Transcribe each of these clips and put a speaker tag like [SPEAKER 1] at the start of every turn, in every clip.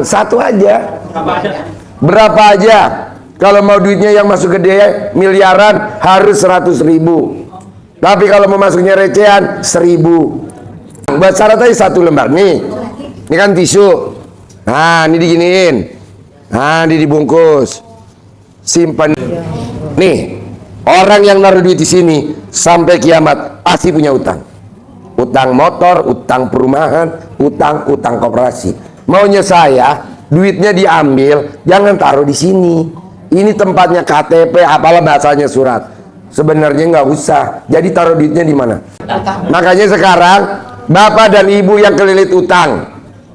[SPEAKER 1] Satu aja. Berapa aja? Kalau mau duitnya yang masuk gede miliaran harus 100.000. Tapi kalau mau masuknya recehan 1.000. Buat syarat aja 1 lembar nih. Ini kan tisu. Nah, ini diginiin. Nah, ini dibungkus. Simpan. Nih, orang yang naruh duit di sini sampai kiamat pasti punya utang. Utang motor, utang perumahan, utang koperasi. Maunya saya, duitnya diambil, jangan taruh di sini. Ini tempatnya KTP, apalah bahasanya surat. Sebenarnya nggak usah. Jadi taruh duitnya di mana? Makanya sekarang bapak dan ibu yang kelilit utang,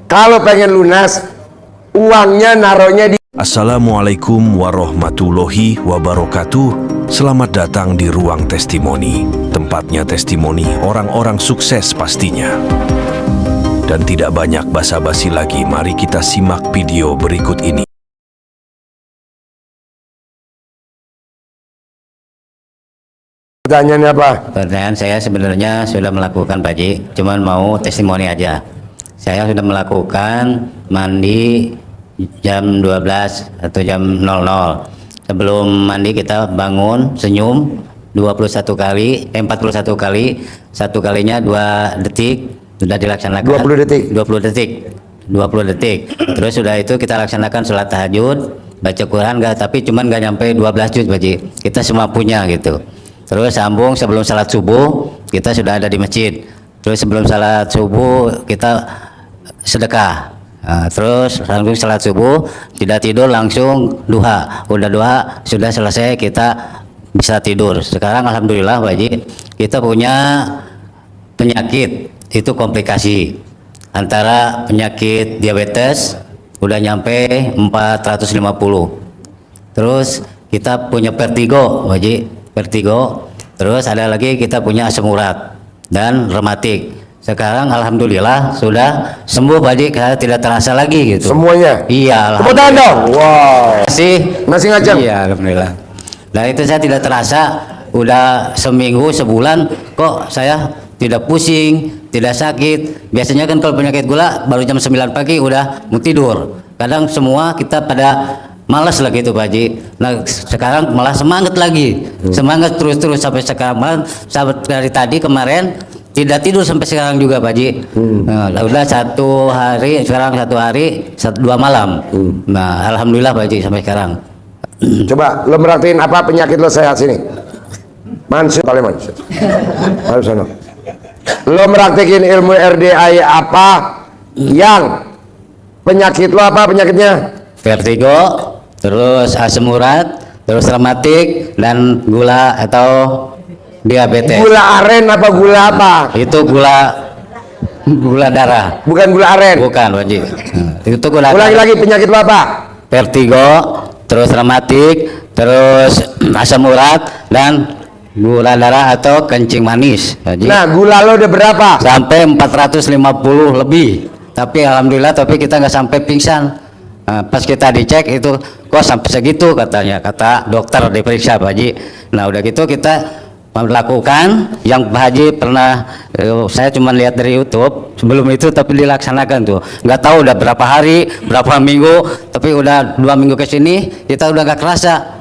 [SPEAKER 1] kalau pengen lunas, uangnya naruhnya di.
[SPEAKER 2] Assalamualaikum warahmatullahi wabarakatuh. Selamat datang di Ruang Testimoni. Tempatnya testimoni orang-orang sukses pastinya. Dan tidak banyak basa-basi lagi, mari kita simak video berikut ini.
[SPEAKER 1] Pertanyaannya apa?
[SPEAKER 3] Pertanyaan saya sebenarnya sudah melakukan Pak Ji, cuman mau testimoni aja. Saya sudah melakukan mandi jam 12 atau jam 00. Sebelum mandi kita bangun, senyum 21 kali, 41 kali, satu kalinya 2 detik. Sudah dilaksanakan
[SPEAKER 1] 20 detik.
[SPEAKER 3] 20 detik. Terus sudah itu kita laksanakan sholat tahajud, baca Quran tapi cuman nggak nyampe 12 juz Pak Ji. Kita semua punya gitu. Terus sambung sebelum salat subuh kita sudah ada di masjid. Terus sebelum salat subuh kita sedekah. Nah, terus langsung salat subuh, tidak tidur langsung duha. Udah duha sudah selesai kita bisa tidur. Sekarang alhamdulillah Pak Ji, kita punya penyakit itu komplikasi antara penyakit diabetes udah nyampe 450. Terus kita punya vertigo Wajib, vertigo. Terus ada lagi kita punya asam urat dan rematik. Sekarang alhamdulillah sudah sembuh Wajib, tidak terasa lagi gitu semuanya. Iya,
[SPEAKER 1] tepuk tangan dong. Wow, masih ngajak.
[SPEAKER 3] Iya, alhamdulillah. Nah itu saya tidak terasa, udah seminggu sebulan kok saya tidak pusing, tidak sakit. Biasanya kan kalau penyakit gula baru jam 9 pagi udah mau tidur. Kadang semua kita pada malas lah gitu Pak Haji. Nah sekarang malah semangat lagi, semangat terus sampai sekarang. Sampai dari tadi kemarin tidak tidur sampai sekarang juga Pak Haji. Nah, udah 1 hari, sekarang 1 hari 2 malam. Nah alhamdulillah Pak Haji sampai sekarang.
[SPEAKER 1] Coba lo merhatiin apa penyakit lo sehat sini. Mansur paling mansur. Harus sana. Lo meraktekin ilmu RDI apa yang penyakit lo, apa penyakitnya?
[SPEAKER 3] Vertigo, terus asam urat, terus rematik, dan gula atau diabetes.
[SPEAKER 1] Gula aren apa gula apa?
[SPEAKER 3] Itu gula darah. Bukan gula aren. Bukan Wajib. Itu gula.
[SPEAKER 1] Ulangi lagi, penyakit lo apa?
[SPEAKER 3] Vertigo, terus rematik, terus asam urat, dan gula darah atau kencing manis. Haji. Nah gula lo udah berapa? Sampai 450 lebih. Tapi alhamdulillah, tapi kita nggak sampai pingsan. Nah, pas kita dicek itu kok sampai segitu katanya, kata dokter diperiksa Pak Haji. Nah udah gitu kita melakukan yang Pak Haji pernah, saya cuma lihat dari YouTube sebelum itu, tapi dilaksanakan tuh. Nggak tahu udah berapa hari, berapa minggu, tapi udah 2 minggu ke sini kita udah nggak kerasa.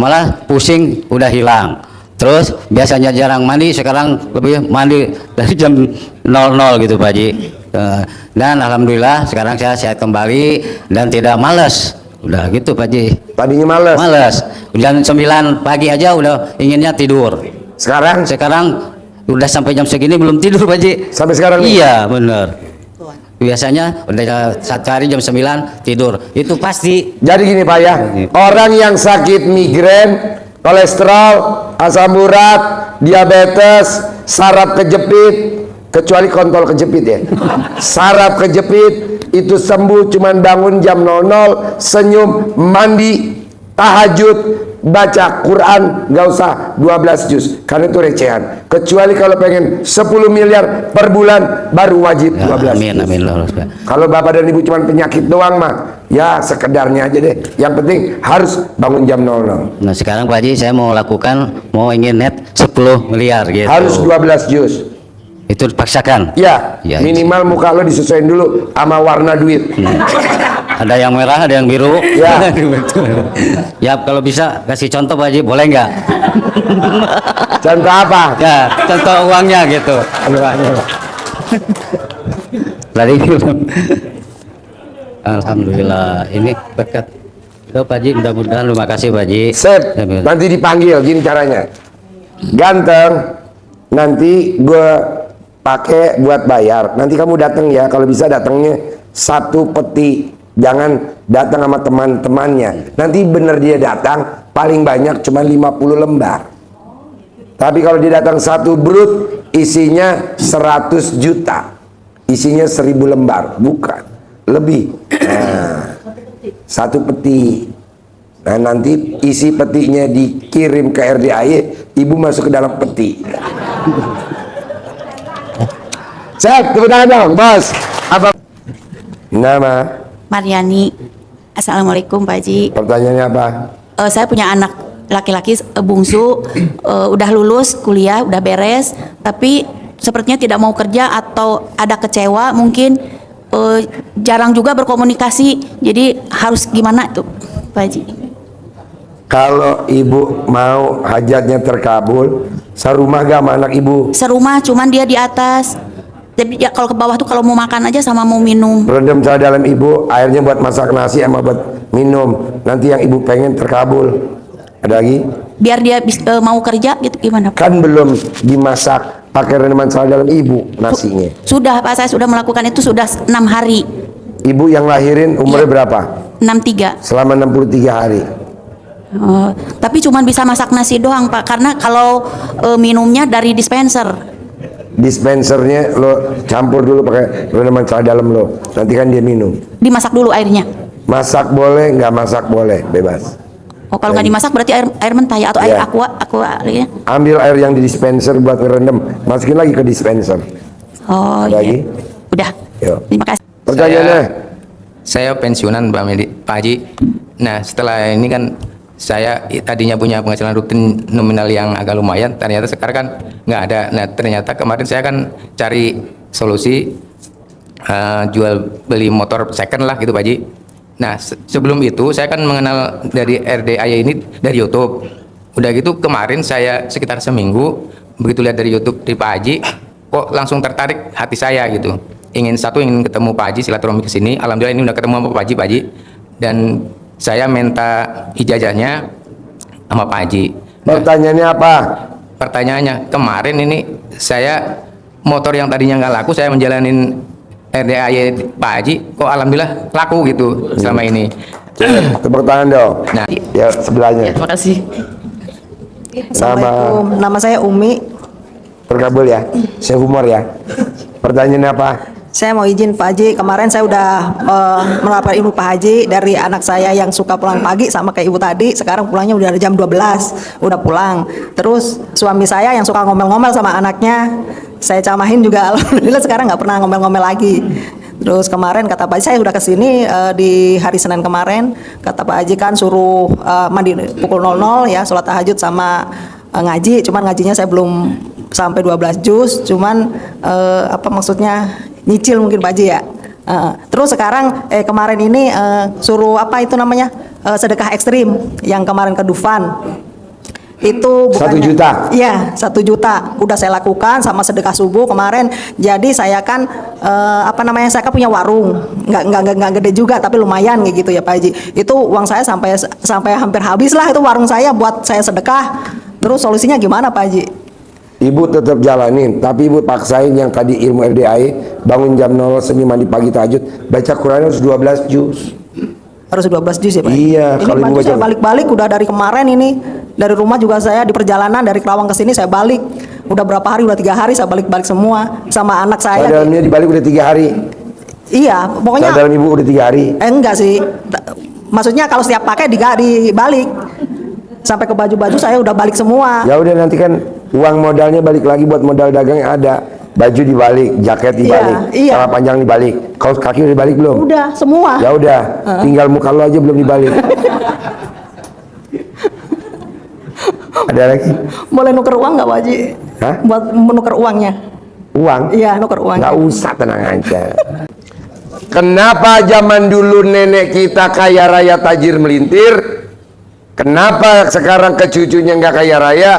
[SPEAKER 3] Malah pusing udah hilang. Terus biasanya jarang mandi, sekarang lebih mandi dari jam 00 gitu Pak Haji. Dan alhamdulillah sekarang saya sehat kembali dan tidak malas. Udah gitu Pak Haji. Tadinya malas. Malas. Jam 9 pagi aja udah inginnya tidur. Sekarang udah sampai jam segini belum tidur Pak Haji. Sampai sekarang? Iya, bener. Biasanya udah 1 hari jam 9 tidur. Itu pasti. Jadi gini Pak ya, orang yang sakit migrain, kolesterol, asam urat, diabetes, saraf kejepit, kecuali kontol kejepit ya. Saraf kejepit itu sembuh cuman bangun jam 00, senyum, mandi, tahajud, baca Quran, nggak usah 12 juz karena itu recehan. Kecuali kalau pengen 10 miliar per bulan baru wajib 12 juz. Amin. Kalau bapak dan ibu cuma penyakit doang mah ya sekedarnya aja deh. Yang penting harus bangun jam 00. Nah sekarang Pak Haji saya mau ingin net 10 miliar gitu. Harus 12 juz. Itu dipaksakan.
[SPEAKER 1] Ya,
[SPEAKER 3] Ya,
[SPEAKER 1] minimal muka lo disesuaikan dulu sama warna duit.
[SPEAKER 3] Ada yang merah, ada yang biru.
[SPEAKER 1] Ya.
[SPEAKER 3] Ya, kalau bisa kasih contoh Pak Haji, boleh nggak?
[SPEAKER 1] Contoh apa?
[SPEAKER 3] Ya, contoh uangnya gitu. Tadi Alhamdulillah, ini berkat. Itu Pak Haji, mudah-mudahan terima kasih Pak Haji.
[SPEAKER 1] Sip, nanti dipanggil, gini caranya. Ganteng, nanti gue pakai buat bayar. Nanti kamu datang ya, kalau bisa datangnya satu peti. Jangan datang sama teman-temannya. Nanti bener dia datang, paling banyak cuma 50 lembar. Tapi kalau dia datang satu brut, isinya 100 juta. Isinya 1000 lembar, bukan. Lebih. Nah, satu peti. Nah, nanti isi petinya dikirim ke RDAY, ibu masuk ke dalam peti. Cek, tepuk tangan dong, bos. Apa nama?
[SPEAKER 4] Mariani. Assalamualaikum Pak Haji.
[SPEAKER 1] Pertanyaannya apa?
[SPEAKER 4] Saya punya anak laki-laki bungsu, udah lulus kuliah, udah beres, tapi sepertinya tidak mau kerja atau ada kecewa mungkin, jarang juga berkomunikasi. Jadi harus gimana tuh Pak Haji?
[SPEAKER 1] Kalau ibu mau hajatnya terkabul, serumah gak sama anak ibu?
[SPEAKER 4] Serumah, cuman dia di atas. Jadi ya kalau ke bawah tuh kalau mau makan aja sama mau minum.
[SPEAKER 1] Rendam cara dalam ibu, airnya buat masak nasi sama buat minum. Nanti yang ibu pengen terkabul. Ada lagi?
[SPEAKER 4] Biar dia mau kerja gitu gimana Pak?
[SPEAKER 1] Kan belum dimasak pakai rendaman cara dalam ibu nasinya.
[SPEAKER 4] Sudah Pak, saya sudah melakukan itu sudah 6 hari.
[SPEAKER 1] Ibu yang lahirin umurnya
[SPEAKER 4] Iya.
[SPEAKER 1] berapa?
[SPEAKER 4] 63.
[SPEAKER 1] Selama 63 hari.
[SPEAKER 4] Tapi cuman bisa masak nasi doang Pak, karena kalau minumnya dari dispenser.
[SPEAKER 1] Dispensernya lo campur dulu pakai rendaman cara dalam lo. Nanti kan dia minum.
[SPEAKER 4] Dimasak dulu airnya.
[SPEAKER 1] Masak boleh, nggak masak boleh, bebas.
[SPEAKER 4] Oh, kalau nggak dimasak berarti air mentah ya, atau air
[SPEAKER 1] Iya.
[SPEAKER 4] aqua ya.
[SPEAKER 1] Ambil air yang di dispenser buat ngerendam, masukin lagi ke dispenser.
[SPEAKER 4] Oh
[SPEAKER 1] Ada lagi?
[SPEAKER 4] iya. Udah.
[SPEAKER 1] Yuk.
[SPEAKER 4] Terima kasih.
[SPEAKER 1] Pertanyaannya?
[SPEAKER 5] Saya pensiunan Pak Haji. Nah, setelah ini kan saya tadinya punya penghasilan rutin nominal yang agak lumayan, ternyata sekarang kan nggak ada. Nah, ternyata kemarin saya kan cari solusi jual beli motor second lah gitu Pak Haji. Nah, sebelum itu saya kan mengenal dari RDAY ini dari YouTube. Udah gitu kemarin saya sekitar seminggu begitu lihat dari YouTube di Pak Haji, kok langsung tertarik hati saya gitu. Ingin ketemu Pak Haji, silaturahmi ke sini. Alhamdulillah ini udah ketemu sama Pak Haji. Dan saya minta ijazahnya sama Pak Haji.
[SPEAKER 1] Pertanyaannya apa?
[SPEAKER 5] Pertanyaannya, kemarin ini saya motor yang tadinya nggak laku, saya menjalanin RDAY Pak Haji, kok alhamdulillah laku gitu selama ini.
[SPEAKER 1] Tepuk tangan dong.
[SPEAKER 5] Nah,
[SPEAKER 1] Ya sebelahnya.
[SPEAKER 6] Terima kasih.
[SPEAKER 1] Nama
[SPEAKER 6] Nama saya Umi.
[SPEAKER 1] terkabul ya. Saya humor ya. Pertanyaannya apa?
[SPEAKER 6] Saya mau izin Pak Haji, kemarin saya udah melamar Ibu Pak Haji dari anak saya yang suka pulang pagi sama kayak Ibu tadi. Sekarang pulangnya udah jam 12, udah pulang. Terus suami saya yang suka ngomel-ngomel sama anaknya, saya camahin juga. Alhamdulillah sekarang nggak pernah ngomel-ngomel lagi. Terus kemarin kata Pak Haji, saya udah kesini di hari Senin kemarin. Kata Pak Haji kan suruh mandi pukul 00 ya, sholat tahajud sama ngaji. Cuman ngajinya saya belum sampai 12 juz. Cuman apa maksudnya nyicil mungkin Pak Haji ya. Terus sekarang kemarin ini suruh apa itu namanya sedekah ekstrim yang kemarin ke Dufan. Itu bukannya
[SPEAKER 1] 1 juta?
[SPEAKER 6] Iya, 1 juta udah saya lakukan sama sedekah subuh kemarin. Jadi saya kan apa namanya, saya kan punya warung, nggak gede juga tapi lumayan kayak gitu ya Pak Haji. Itu uang saya sampai hampir habis lah itu warung saya buat saya sedekah. Terus solusinya gimana Pak Haji?
[SPEAKER 1] Ibu tetap jalanin, tapi ibu paksain yang tadi ilmu RDAY, bangun jam 00 Senin mandi pagi tahajud, baca Quran harus 12 juz.
[SPEAKER 6] Harus 12 juz ya Pak?
[SPEAKER 1] Iya,
[SPEAKER 6] Ini
[SPEAKER 1] kalau ibu
[SPEAKER 6] bantu
[SPEAKER 1] baca.
[SPEAKER 6] saya balik-balik udah dari kemarin ini. Dari rumah juga saya di perjalanan dari Kerawang ke sini saya balik. Udah berapa hari? Udah 3 hari saya balik-balik semua sama anak saya.
[SPEAKER 1] Dalamnya dibalik udah 3 hari.
[SPEAKER 6] Iya, pokoknya
[SPEAKER 1] Dalam ibu udah 3 hari.
[SPEAKER 6] enggak sih. Maksudnya kalau setiap pakai dibalik. Sampai ke baju-baju saya udah balik semua.
[SPEAKER 1] Ya udah nanti kan uang modalnya balik lagi buat modal dagang yang ada. Baju dibalik, jaket dibalik,
[SPEAKER 6] Iya.
[SPEAKER 1] celana panjang dibalik. Kaos kaki udah dibalik belum?
[SPEAKER 6] Udah semua.
[SPEAKER 1] Ya udah, tinggal muka lo aja belum dibalik. Ada lagi?
[SPEAKER 6] Boleh nuker uang nggak Pak Haji?
[SPEAKER 1] Hah?
[SPEAKER 6] Buat menukar uangnya. Uang? Iya, nuker uang.
[SPEAKER 1] Nggak usah, tenang aja. Kenapa zaman dulu nenek kita kaya raya tajir melintir? Kenapa sekarang ke cucunya nggak kaya raya?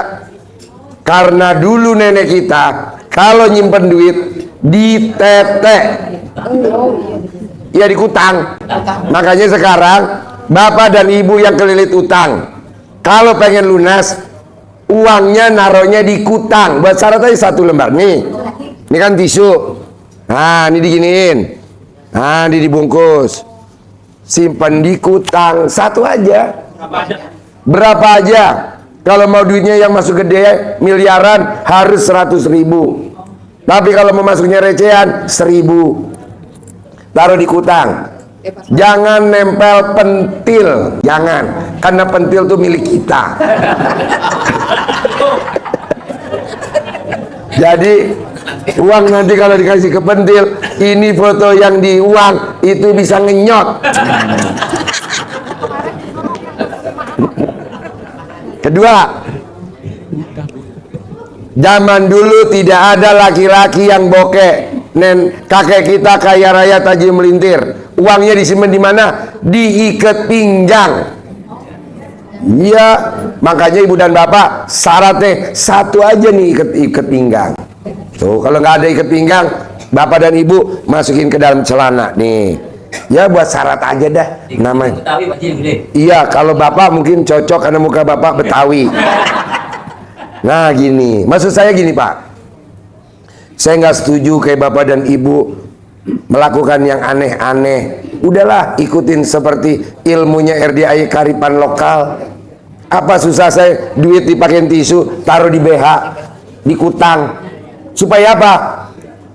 [SPEAKER 1] Karena dulu nenek kita kalau nyimpen duit ditetek, ya dikutang. Makanya sekarang bapak dan ibu yang kelilit utang, kalau pengen lunas, uangnya naruhnya di kutang. Buat syarat aja 1 lembar. Nih, ini kan tisu. Nah, ini diginiin. Nah, ini dibungkus. Simpan di kutang 1 aja. Berapa aja? Kalau mau duitnya yang masuk gede miliaran harus 100.000. Tapi kalau mau masuknya recehan 1.000. Taruh di kutang. Jangan nempel pentil, jangan, karena pentil tuh milik kita. Jadi uang nanti kalau dikasih ke pentil, ini foto yang di uang itu bisa ngenyot. Kedua, zaman dulu tidak ada laki-laki yang bokeh. Kakek kita kaya raya tajir melintir. Uangnya disimpan di mana? Diikat pinggang. Iya, makanya ibu dan bapak syaratnya 1 aja nih ikat pinggang. Tuh, kalau nggak ada ikat pinggang, bapak dan ibu masukin ke dalam celana nih. Ya buat syarat aja dah namanya. Iya, kalau bapak mungkin cocok karena muka bapak Betawi. Nah gini, maksud saya gini Pak, saya nggak setuju kayak bapak dan ibu melakukan yang aneh-aneh. Udahlah, ikutin seperti ilmunya RDI Karipan Lokal. Apa susah saya duit dipakein tisu, taruh di BH, di kutang, supaya apa?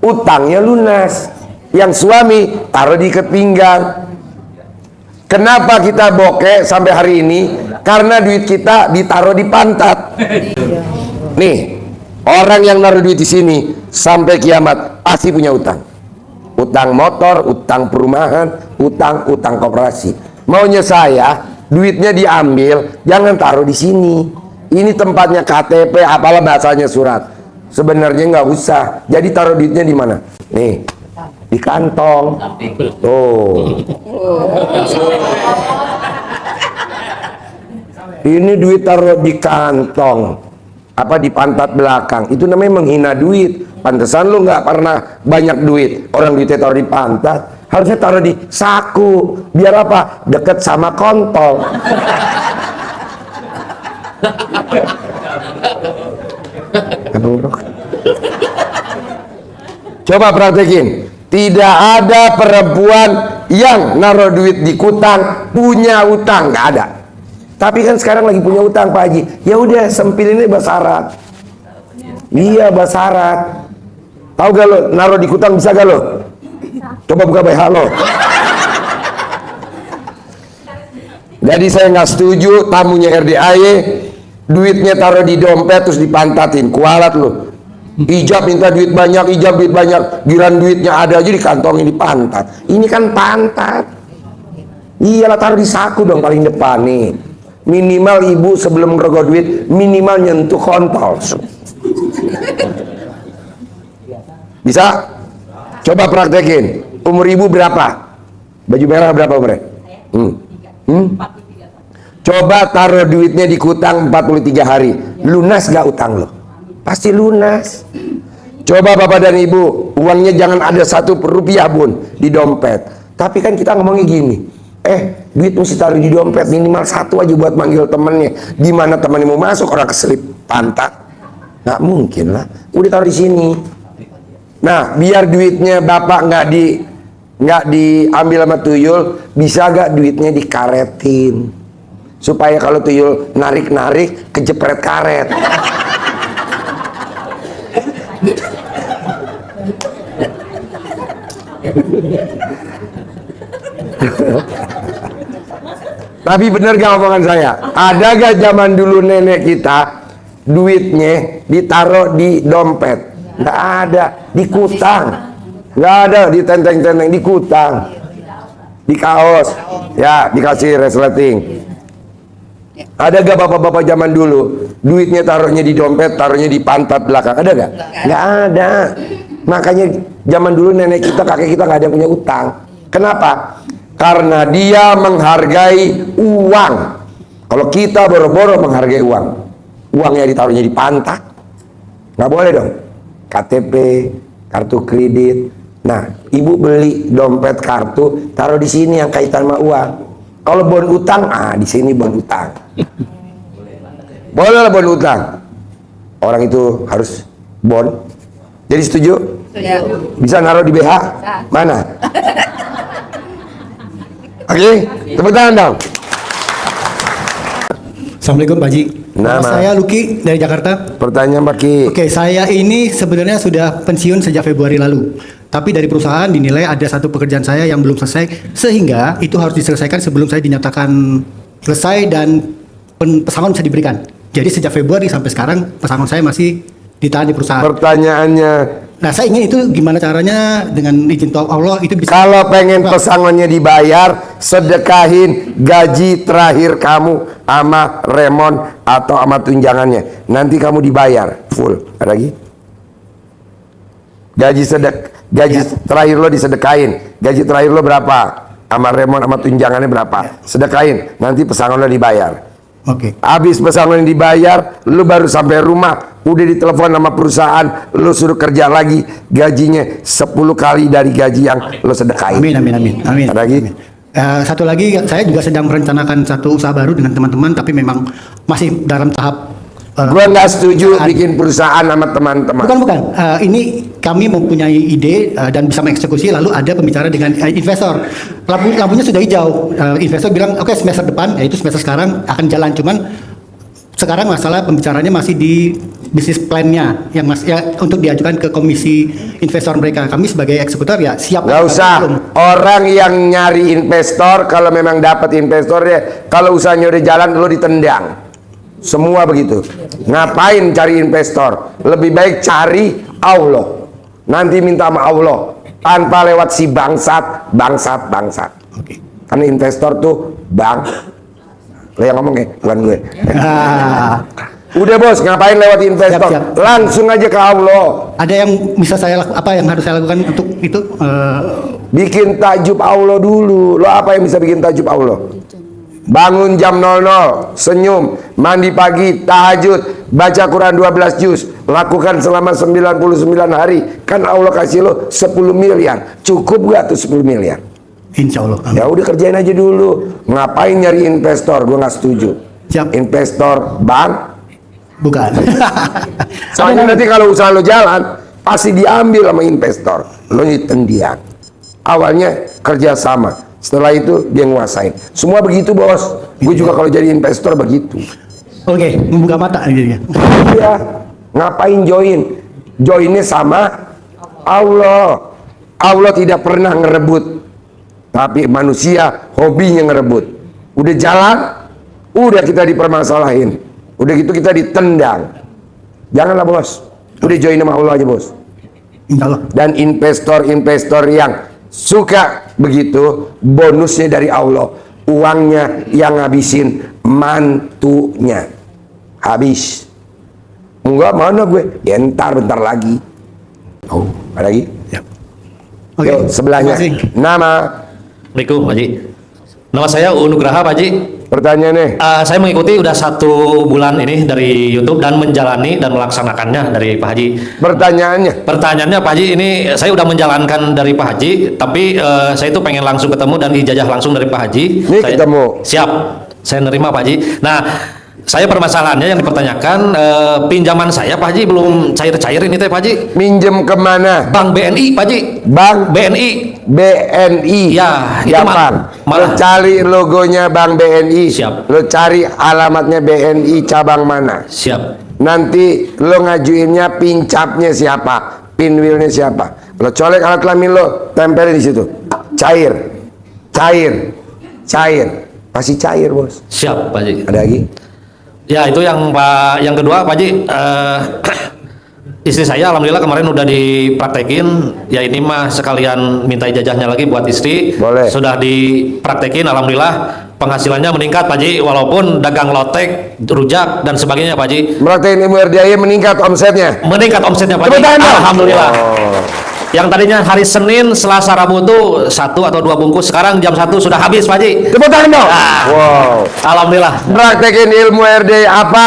[SPEAKER 1] Utangnya lunas. Yang suami taruh di ikat pinggang. Kenapa kita bokeh sampai hari ini? Karena duit kita ditaruh di pantat. Nih, orang yang naruh duit di sini sampai kiamat pasti punya utang. Utang motor, utang perumahan, utang koperasi. Maunya saya duitnya diambil, jangan taruh di sini. Ini tempatnya KTP, apalah bahasanya surat. Sebenarnya nggak usah. Jadi taruh duitnya di mana? Nih, di kantong. Tuh. Ini duit taruh di kantong, apa di pantat belakang. Itu namanya menghina duit. Pantesan lu nggak pernah banyak duit. Orang duitnya taruh di pantat, harusnya taruh di saku. Biar apa? Deket sama kontol. Coba praktekin. Tidak ada perempuan yang naruh duit di kutang punya utang, nggak ada. Tapi kan sekarang lagi punya utang Pak Haji. Ya udah, sempil ini basarat. Iya basarat. Tahu gak lo naruh di kutang bisa gak lo? Coba buka BH lo. Jadi saya nggak setuju tamunya RDAY duitnya taruh di dompet terus dipantatin. Kualat lo. Ijab minta duit banyak, ijab duit banyak, giran duitnya ada aja dikantongin di pantat. Ini kan pantat. Iyalah, taruh di saku dong paling depan nih. Minimal ibu sebelum ngerogoh duit minimal nyentuh kontol. Bisa? Coba praktekin. Umur ibu berapa? Baju merah berapa umurnya? Coba taruh duitnya di kutang 43 hari. Lunas gak utang lo? Pasti lunas. Coba bapak dan ibu, uangnya jangan ada 1 rupiah pun di dompet. Tapi kan kita ngomongnya gini, duit mesti taruh di dompet minimal 1 aja buat manggil temennya. Gimana temennya mau masuk orang keselip pantat? Nggak mungkin lah. Udah taruh di sini. Nah, biar duitnya bapak nggak diambil sama tuyul, bisa gak duitnya dikaretin? Supaya kalau tuyul narik-narik kejepret karet. Tapi bener gak omongan saya? Ada gak zaman dulu nenek kita duitnya ditaruh di dompet? Nggak ada. Di kutang. Nggak ada di tenteng-tenteng, di kutang, di kaos. Ya, dikasih resleting. Ada gak bapak-bapak zaman dulu duitnya taruhnya di dompet, taruhnya di pantat belakang? Ada gak? Nggak ada. Makanya zaman dulu nenek kita, kakek kita nggak ada yang punya utang. Kenapa? Karena dia menghargai uang. Kalau kita boro-boro menghargai uang, uangnya ditaruhnya di pantat, nggak boleh dong. KTP, kartu kredit. Nah, ibu beli dompet kartu, taruh di sini yang kaitan sama uang. Kalau bon utang, di sini bon utang. Boleh lah bon utang. Orang itu harus bon. Jadi setuju? Bisa naruh di BH? Mana? Oke, tepuk tangan dong.
[SPEAKER 7] Assalamualaikum Pak Haji.
[SPEAKER 1] Nama
[SPEAKER 7] saya Luki dari Jakarta.
[SPEAKER 1] Pertanyaan Pak Ki.
[SPEAKER 7] Oke, saya ini sebenarnya sudah pensiun sejak Februari lalu. Tapi dari perusahaan dinilai ada satu pekerjaan saya yang belum selesai, sehingga itu harus diselesaikan sebelum saya dinyatakan selesai dan pesangon bisa diberikan. Jadi sejak Februari sampai sekarang pesangon saya masih ditahan di perusahaan.
[SPEAKER 1] Pertanyaannya,
[SPEAKER 7] Nah, saya ingin itu gimana caranya dengan izin Allah itu bisa.
[SPEAKER 1] kalau pengen pesangonnya dibayar, sedekahin gaji terakhir kamu sama remon atau sama tunjangannya. Nanti kamu dibayar full. Ada lagi? Gaji terakhir lo disedekain. Gaji terakhir lo berapa? Sama remon sama tunjangannya berapa? Sedekain. Nanti pesangon lo dibayar.
[SPEAKER 7] Oke.
[SPEAKER 1] Habis pesangon yang dibayar, lu baru sampai rumah, udah ditelepon sama perusahaan, lu suruh kerja lagi, gajinya 10 kali dari gaji yang lu sedekain.
[SPEAKER 7] Amin.
[SPEAKER 1] Ada lagi?
[SPEAKER 7] Amin. Satu lagi, saya juga sedang merencanakan satu usaha baru dengan teman-teman, tapi memang masih dalam tahap.
[SPEAKER 1] Gua nggak setuju bikin perusahaan sama teman-teman.
[SPEAKER 7] Bukan. Ini kami mempunyai ide dan bisa mengeksekusi. Lalu ada pembicara dengan investor. Lampunya sudah hijau. Investor bilang, oke, semester depan, yaitu semester sekarang akan jalan. Cuman sekarang masalah pembicaranya masih di bisnis plan-nya yang untuk diajukan ke komisi investor mereka. Kami sebagai eksekutor ya siap.
[SPEAKER 1] Nggak usah. Orang yang nyari investor, kalau memang dapat investornya, kalau usahanya udah jalan, lu ditendang. Semua begitu. Ngapain cari investor? Lebih baik cari Allah. Nanti minta sama Allah tanpa lewat si bangsat.
[SPEAKER 7] Oke.
[SPEAKER 1] Karena investor tuh bang. Lo yang ngomong ya, bukan gue. Udah bos, ngapain lewat investor?
[SPEAKER 7] Siap.
[SPEAKER 1] Langsung aja ke Allah.
[SPEAKER 7] Ada yang bisa apa yang harus saya lakukan untuk itu?
[SPEAKER 1] Bikin takjub Allah dulu. Lo apa yang bisa bikin takjub Allah? Bangun jam 00, senyum, mandi pagi, tahajud, baca Quran 12 juz, lakukan selama 99 hari. Kan Allah kasih lo 10 miliar. Cukup gak tuh 10 miliar?
[SPEAKER 7] Insya Allah. Amin.
[SPEAKER 1] Ya udah kerjain aja dulu. Ngapain nyari investor? Gue nggak setuju.
[SPEAKER 7] Siap.
[SPEAKER 1] Investor bank.
[SPEAKER 7] Bukan.
[SPEAKER 1] Soalnya nanti kalau usaha lo jalan, pasti diambil sama investor. Lo nyitendian. Awalnya kerjasama. Setelah itu dia nguasain. Semua begitu bos. Gue juga kalau jadi investor begitu.
[SPEAKER 7] Oke, membuka mata jadinya.
[SPEAKER 1] Iya. Ngapain join? Joinnya sama Allah. Allah tidak pernah ngerebut. Tapi manusia hobinya ngerebut. Udah jalan, udah kita dipermasalahin. Udah gitu kita ditendang. Janganlah bos. Udah join sama Allah aja bos.
[SPEAKER 7] Insya Allah.
[SPEAKER 1] Dan investor-investor yang suka begitu, bonusnya dari Allah. Uangnya yang ngabisin mantunya. Habis. Enggak, mana gue? Ya bentar lagi. Oh, ada lagi?
[SPEAKER 7] Ya. Oke.
[SPEAKER 1] Yuk, sebelahnya.
[SPEAKER 7] Terima kasih.
[SPEAKER 1] Nama.
[SPEAKER 8] Assalamualaikum Pak Haji. Nama saya Unugraha Pak Haji.
[SPEAKER 1] Pertanyaannya.
[SPEAKER 8] Saya mengikuti udah 1 bulan ini dari YouTube dan menjalani dan melaksanakannya dari Pak Haji.
[SPEAKER 1] Pertanyaannya
[SPEAKER 8] Pak Haji, ini saya udah menjalankan dari Pak Haji, tapi saya itu pengen langsung ketemu dan ijazah langsung dari Pak Haji.
[SPEAKER 1] Ini
[SPEAKER 8] Saya,
[SPEAKER 1] ketemu.
[SPEAKER 8] Siap, saya nerima Pak Haji. Nah, saya permasalahannya yang dipertanyakan, pinjaman saya Pak Haji belum cair-cair ini teh Pak Haji.
[SPEAKER 1] Minjem kemana?
[SPEAKER 8] Bank BNI Pak Haji.
[SPEAKER 1] Bank
[SPEAKER 8] BNI.
[SPEAKER 1] Ya,
[SPEAKER 8] itu
[SPEAKER 1] Gampang. Lo cari logonya Bank BNI.
[SPEAKER 8] Siap.
[SPEAKER 1] Lo cari alamatnya BNI cabang mana.
[SPEAKER 8] Siap.
[SPEAKER 1] Nanti lo ngajuinnya pincapnya siapa, pinwheelnya siapa. Lo colek alat kelamin lo, tempelin di situ. Cair. Pasti cair bos.
[SPEAKER 8] Siap Pak Haji.
[SPEAKER 1] Ada lagi?
[SPEAKER 8] Ya itu yang kedua Pak Haji, istri saya alhamdulillah kemarin udah dipraktekin, ya ini mah sekalian minta ijazahnya lagi buat istri.
[SPEAKER 1] Boleh.
[SPEAKER 8] Sudah dipraktekin alhamdulillah, penghasilannya meningkat Pak Haji, walaupun dagang lotek, rujak dan sebagainya Pak Haji.
[SPEAKER 1] Praktekin ilmu RDAI meningkat omsetnya.
[SPEAKER 8] Meningkat omsetnya Pak Haji. Alhamdulillah. Yang tadinya hari Senin, Selasa, Rabu tuh 1 atau 2 bungkus, sekarang jam 1 sudah habis Pak Haji.
[SPEAKER 1] Tepuk tangan dong. Wow.
[SPEAKER 8] Alhamdulillah.
[SPEAKER 1] Praktekin ilmu RDAI apa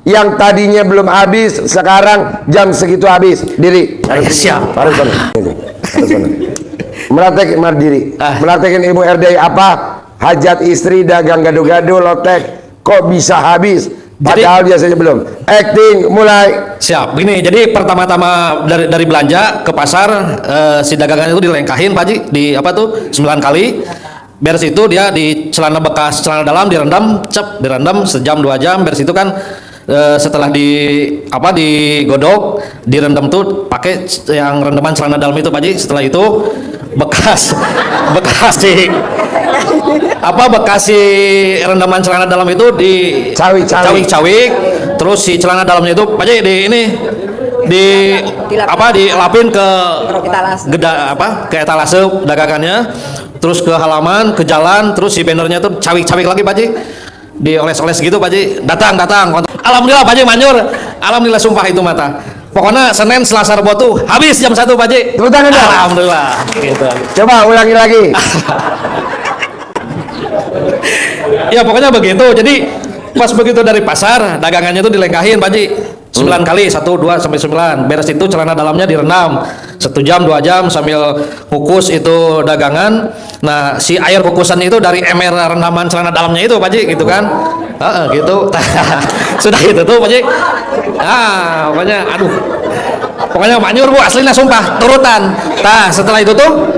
[SPEAKER 1] yang tadinya belum habis, sekarang jam segitu habis. Diri.
[SPEAKER 8] Siap.
[SPEAKER 1] Harus sana. Meraktekin mandiri. Meraktekin ilmu RDAI apa? Hajat istri, dagang gado-gado, lotek, kok bisa habis? Padahal biasanya belum. Acting, mulai.
[SPEAKER 8] Siap. Gini, jadi pertama-tama dari belanja ke pasar, si dagangan itu dilengkahin Pak Haji, di apa tuh 9 kali. Beres itu dia di celana bekas, celana dalam direndam, direndam sejam 2 jam. Beres itu kan setelah digodok, direndam tuh pakai yang rendaman celana dalam itu Pak Haji. Setelah itu bekas si rendaman celana dalam itu di cawik-cawik, terus si celana dalamnya itu Pak Haji dilapin ke ke etalase dagangannya, terus ke halaman, ke jalan, terus si bannernya tuh cawik-cawik lagi Pak Haji, dioles-oles gitu Pak Haji. Datang alhamdulillah Pak Haji, manjur, alhamdulillah, sumpah itu mata. Pokoknya Senin, Selasa, Rabu tuh habis jam 1 Pak Haji.
[SPEAKER 1] Tepuk tangan dong.
[SPEAKER 8] Alhamdulillah gitu.
[SPEAKER 1] Coba ulangi lagi.
[SPEAKER 8] Ya pokoknya begitu. Jadi pas begitu dari pasar, dagangannya tuh dilengkahin Pak Haji. 9 kali, 1, 2 sampai 9. Beres itu celana dalamnya direndam 1 jam 2 jam sambil kukus itu dagangan. Nah, si air kukusannya itu dari ember rendaman celana dalamnya itu Pak Haji, gitu kan. Gitu. Sudah itu tuh Pak Haji. Pokoknya manyur Bu, aslinya sumpah, turutan. Nah, setelah itu tuh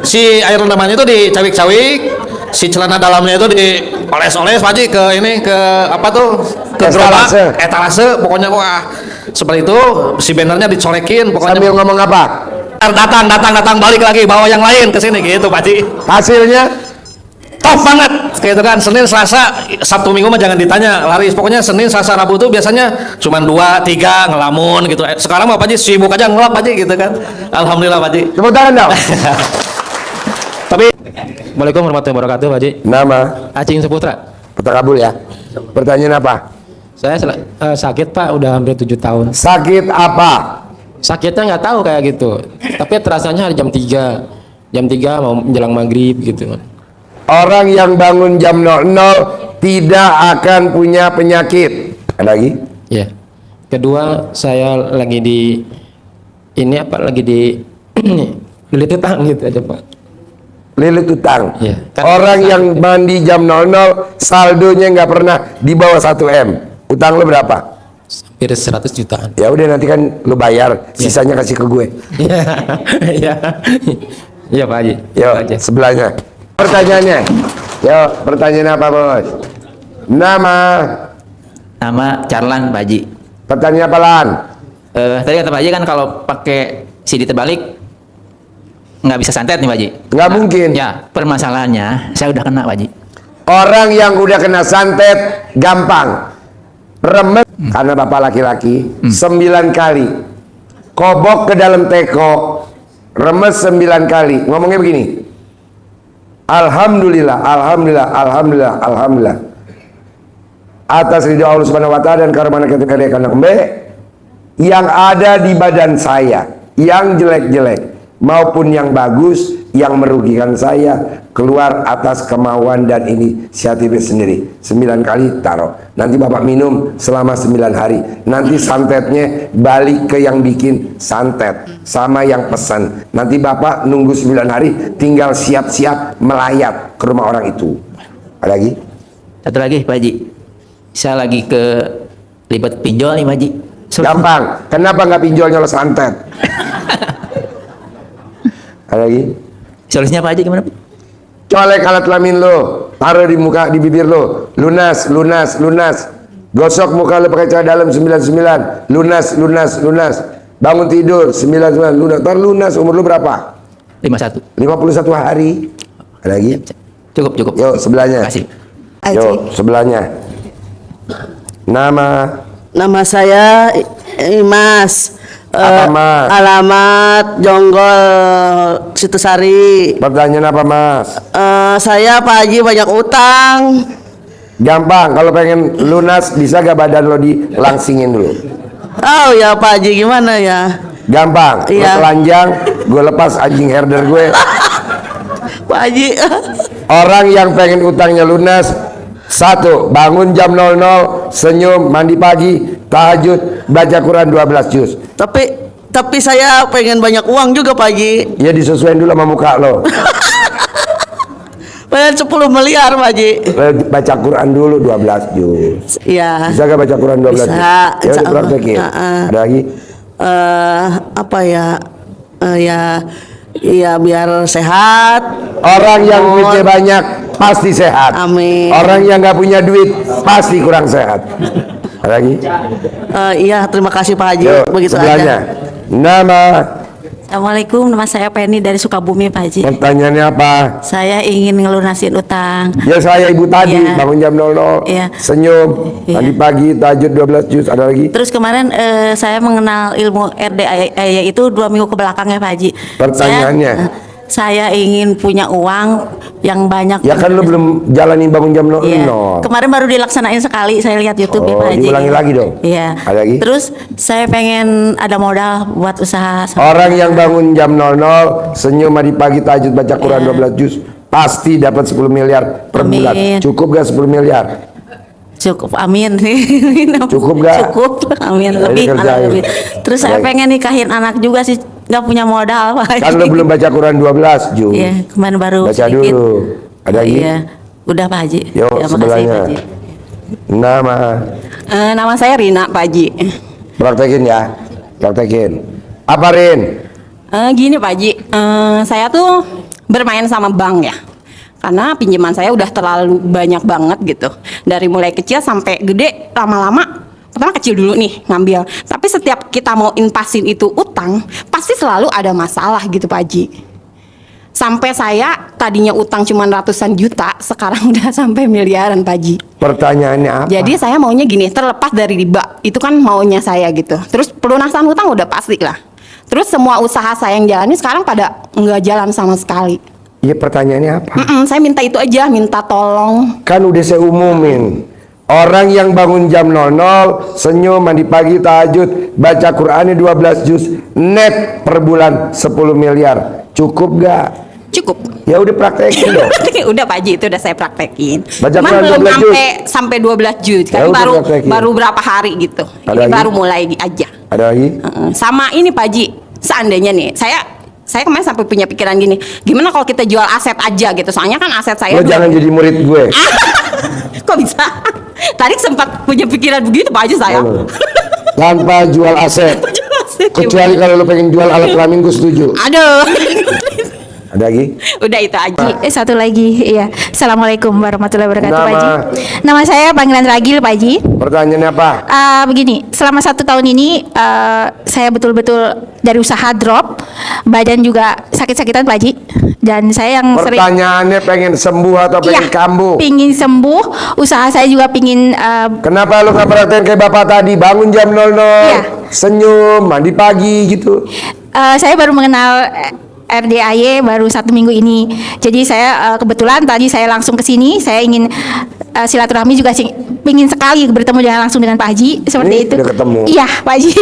[SPEAKER 8] si air rendamannya itu dicawik-cawik, si celana dalamnya itu dioles-oles Pak Haji ke etalase, pokoknya wah. Seperti itu si bannernya dicolekin pokoknya.
[SPEAKER 1] Sambil ngomong apa?
[SPEAKER 8] Datang balik lagi bawa yang lain ke sini gitu Pak Haji.
[SPEAKER 1] Hasilnya
[SPEAKER 8] top banget gitu kan. Senin, Selasa, Sabtu, Minggu mah jangan ditanya, laris. Pokoknya Senin, Selasa, Rabu tuh biasanya cuma 2, 3 ngelamun gitu. Sekarang mah Pak Haji sibuk aja ngelap Pak Haji gitu kan. Alhamdulillah Pak Haji.
[SPEAKER 1] tepuk tangan dong.
[SPEAKER 8] Tapi Assalamualaikum warahmatullahi wabarakatuh Pak Haji.
[SPEAKER 1] Nama
[SPEAKER 8] Acing Saputra.
[SPEAKER 1] Kabul ya. Pertanyaan apa?
[SPEAKER 9] Saya sakit Pak, udah hampir 7 tahun.
[SPEAKER 1] Sakit apa?
[SPEAKER 9] Sakitnya nggak tahu kayak gitu, tapi terasanya hari jam 3 mau menjelang maghrib gitu.
[SPEAKER 1] Orang yang bangun jam 00 tidak akan punya penyakit. Ada lagi?
[SPEAKER 9] Ya. Kedua, saya lagi di lilit utang gitu aja Pak.
[SPEAKER 1] Lilit utang.
[SPEAKER 9] Ya, kan
[SPEAKER 1] orang yang mandi jam 00 saldonya nggak pernah di bawah 1 M. Utang lo berapa?
[SPEAKER 9] Hampir 100 jutaan.
[SPEAKER 1] Ya udah, nanti kan lo bayar, sisanya kasih ke gue.
[SPEAKER 9] Iya. Iya Pak Haji.
[SPEAKER 1] Yo, sebelahnya. Pertanyaannya. Yo, pertanyaan apa Bos? Nama
[SPEAKER 10] Carlan Pak Haji.
[SPEAKER 1] Pertanyaan apa Lan?
[SPEAKER 10] Tadi kata Pak Haji kan kalau pakai CD terbalik nggak bisa santet nih Pak Haji.
[SPEAKER 1] Nggak mungkin.
[SPEAKER 10] Ya, permasalahannya saya udah kena Pak Haji.
[SPEAKER 1] Orang yang udah kena santet gampang. Remes karena bapak laki-laki 9 kali. Kobok ke dalam teko, remes 9 kali. Ngomongnya begini. Alhamdulillah, alhamdulillah, alhamdulillah, alhamdulillah. Atas ridho Allah Subhanahu wa taala dan karena ketika dia kandang yang ada di badan saya, yang jelek-jelek maupun yang bagus, yang merugikan saya, keluar atas kemauan dan inisiatif sendiri. 9 kali taruh. Nanti bapak minum selama 9 hari. Nanti santetnya balik ke yang bikin santet sama yang pesan. Nanti bapak nunggu 9 hari, tinggal siap-siap melayat ke rumah orang itu. Ada lagi?
[SPEAKER 10] Satu lagi Pak Haji. Saya lagi ke libat pinjol nih Pak Haji.
[SPEAKER 1] Gampang. Kenapa nggak pinjolnya lo santet? Ada lagi?
[SPEAKER 10] Solusinya Pak Haji gimana Pak?
[SPEAKER 1] Colek alat kelamin lo, taruh di muka, di bibir lo, lunas. Gosok muka lo pakai cara dalam 99, lunas. Bangun tidur 99, lunas. Ntar lunas. Umur lo berapa?
[SPEAKER 10] 51.
[SPEAKER 1] 51 hari. Ada lagi?
[SPEAKER 10] Cukup.
[SPEAKER 1] Yuk sebelahnya.
[SPEAKER 10] Kasih.
[SPEAKER 1] Yuk sebelahnya. Nama
[SPEAKER 11] saya Imas.
[SPEAKER 1] Apa Mas?
[SPEAKER 11] Alamat Jonggol Situsari.
[SPEAKER 1] Pertanyaan apa Mas?
[SPEAKER 11] Saya Pak Haji banyak utang.
[SPEAKER 1] Gampang, kalau pengen lunas bisa gak badan lo dilangsingin dulu?
[SPEAKER 11] Oh ya Pak Haji gimana ya?
[SPEAKER 1] Gampang, lo
[SPEAKER 11] Iya.
[SPEAKER 1] telanjang, gue lepas anjing herder gue.
[SPEAKER 11] Pak Haji.
[SPEAKER 1] Orang yang pengen utangnya lunas, 1. Bangun jam 00, senyum, mandi pagi, tahajud, baca Quran 12 juz.
[SPEAKER 11] Tapi saya pengen banyak uang juga Pak Haji.
[SPEAKER 1] Ya disesuaikan dulu sama muka lo.
[SPEAKER 11] Pengen 10 miliar Pak Haji.
[SPEAKER 1] Baca Quran dulu 12 juz.
[SPEAKER 11] Iya.
[SPEAKER 1] Bisa gak baca Quran 12 juz?
[SPEAKER 11] Bisa,
[SPEAKER 1] Ya
[SPEAKER 11] insya Allah.
[SPEAKER 1] dipraktekin. Ada lagi?
[SPEAKER 11] Apa ya? Ya biar sehat.
[SPEAKER 1] Orang yang duitnya banyak pasti sehat.
[SPEAKER 11] Amin.
[SPEAKER 1] Orang yang nggak punya duit pasti kurang sehat. Ada lagi?
[SPEAKER 11] Iya, terima kasih Pak Haji.
[SPEAKER 1] Yuk,
[SPEAKER 11] Begitu
[SPEAKER 1] sebelahnya.
[SPEAKER 11] aja.
[SPEAKER 1] Nama,
[SPEAKER 4] Assalamualaikum, nama saya Penny dari Sukabumi Pak Haji.
[SPEAKER 1] pertanyaannya apa?
[SPEAKER 4] Saya ingin ngelunasin utang.
[SPEAKER 1] Ya saya ibu tadi,
[SPEAKER 4] Iya.
[SPEAKER 1] bangun jam 00,
[SPEAKER 4] Iya.
[SPEAKER 1] senyum,
[SPEAKER 4] Iya.
[SPEAKER 1] mandi pagi, tahajud 12 juz. Ada lagi?
[SPEAKER 4] Terus kemarin saya mengenal ilmu RDAY itu 2 minggu ke belakangnya Pak Haji.
[SPEAKER 1] Pertanyaannya?
[SPEAKER 4] Saya ingin punya uang yang banyak.
[SPEAKER 1] Ya kan lu belum jalanin bangun jam 00.
[SPEAKER 4] Iya. Kemarin baru dilaksanain sekali, saya lihat YouTube ya,
[SPEAKER 1] Oh,
[SPEAKER 4] Pak Haji.
[SPEAKER 1] diulangi lagi dong.
[SPEAKER 4] Iya.
[SPEAKER 1] Ada lagi?
[SPEAKER 4] Terus saya pengen ada modal buat usaha.
[SPEAKER 1] Orang yang bangun jam 00, senyum, mandi pagi, tahajud, baca Quran 12 juz, pasti dapat 10 miliar per
[SPEAKER 4] Amin.
[SPEAKER 1] bulan. Cukup gak 10 miliar?
[SPEAKER 4] Cukup, amin.
[SPEAKER 1] Cukup gak?
[SPEAKER 4] Cukup, amin.
[SPEAKER 1] Jadi
[SPEAKER 4] Lebih,
[SPEAKER 1] kerjain.
[SPEAKER 4] lebih. Terus saya
[SPEAKER 1] Baik.
[SPEAKER 4] pengen nikahin anak juga sih, nggak punya modal Pak
[SPEAKER 1] Kan
[SPEAKER 4] Haji.
[SPEAKER 1] lu belum baca Quran 12 juz.
[SPEAKER 4] Iya, kemarin baru
[SPEAKER 1] Baca
[SPEAKER 4] sedikit.
[SPEAKER 1] dulu. Ada lagi?
[SPEAKER 4] Iya, udah Pak Haji.
[SPEAKER 1] Yuk,
[SPEAKER 4] Ya, makasih,
[SPEAKER 1] sebelahnya.
[SPEAKER 4] Pak Haji.
[SPEAKER 1] Nama,
[SPEAKER 12] Nama saya Rina Pak Haji.
[SPEAKER 1] praktekin ya. Praktekin. Apa Rin?
[SPEAKER 12] Gini Pak Haji, saya tuh bermain sama bank ya. Karena pinjaman saya udah terlalu banyak banget gitu. Dari mulai kecil sampai gede, lama-lama pertama kecil dulu nih ngambil. Tapi setiap kita mau inpasin itu utang, pasti selalu ada masalah gitu Pak Haji. Sampai saya tadinya utang cuma ratusan juta, sekarang udah sampai miliaran Pak Haji.
[SPEAKER 1] Pertanyaannya apa?
[SPEAKER 12] Jadi saya maunya gini, terlepas dari riba, itu kan maunya saya gitu. Terus pelunasan utang udah pasti lah. Terus semua usaha saya yang jalani sekarang pada nggak jalan sama sekali.
[SPEAKER 1] Iya, pertanyaannya apa?
[SPEAKER 12] Saya minta itu aja, minta tolong.
[SPEAKER 1] Kan udah saya umumin. Orang yang bangun jam 00, senyum, mandi pagi, tahajud, baca Qur'annya 12 juz, net per bulan 10 miliar. Cukup gak?
[SPEAKER 12] Cukup.
[SPEAKER 1] Ya udah praktekin dong.
[SPEAKER 12] Udah Pak Haji, itu udah saya praktekin.
[SPEAKER 1] Baca
[SPEAKER 12] Cuman
[SPEAKER 1] Quran
[SPEAKER 12] belum
[SPEAKER 1] 12 juz.
[SPEAKER 12] sampai 12 juz.
[SPEAKER 1] Ya
[SPEAKER 12] Kan
[SPEAKER 1] udah
[SPEAKER 12] baru
[SPEAKER 1] praktekin.
[SPEAKER 12] baru berapa hari gitu.
[SPEAKER 1] Ada
[SPEAKER 12] Ini
[SPEAKER 1] lagi?
[SPEAKER 12] baru mulai aja.
[SPEAKER 1] Ada lagi?
[SPEAKER 12] Sama ini Pak Haji, seandainya nih, saya kemarin sampai punya pikiran gini, gimana kalau kita jual aset aja gitu? Soalnya kan aset saya
[SPEAKER 1] Lo jangan jadi murid gue.
[SPEAKER 12] Kok bisa? Tadi sempat punya pikiran begitu Pak Haji saya.
[SPEAKER 1] Tanpa jual aset. Kecuali kalau lo pengen jual alat kelamin, gue setuju.
[SPEAKER 12] Aduh.
[SPEAKER 1] Ada lagi?
[SPEAKER 12] Udah itu aja.
[SPEAKER 13] Satu lagi, iya. Assalamualaikum warahmatullahi wabarakatuh, Pak Haji.
[SPEAKER 1] Nama?
[SPEAKER 13] Nama saya panggilan Ragil, Pak Haji.
[SPEAKER 1] Pertanyaannya apa?
[SPEAKER 13] Begini, selama 1 tahun ini saya betul-betul dari usaha drop, badan juga sakit-sakitan, Pak Haji. Dan saya yang sering
[SPEAKER 1] Pertanyaannya pengen sembuh atau pengen kambuh?
[SPEAKER 13] pingin sembuh, usaha saya juga pingin
[SPEAKER 1] Kenapa lo gak praktekin kayak bapak tadi? Bangun jam 00, senyum, mandi pagi gitu.
[SPEAKER 13] saya baru mengenal RDAY baru 1 minggu ini. Jadi saya kebetulan tadi saya langsung ke sini. Saya ingin silaturahmi juga ingin sekali bertemu langsung dengan Pak Haji seperti
[SPEAKER 1] Ini
[SPEAKER 13] itu.
[SPEAKER 1] udah ketemu.
[SPEAKER 13] Iya Pak Haji.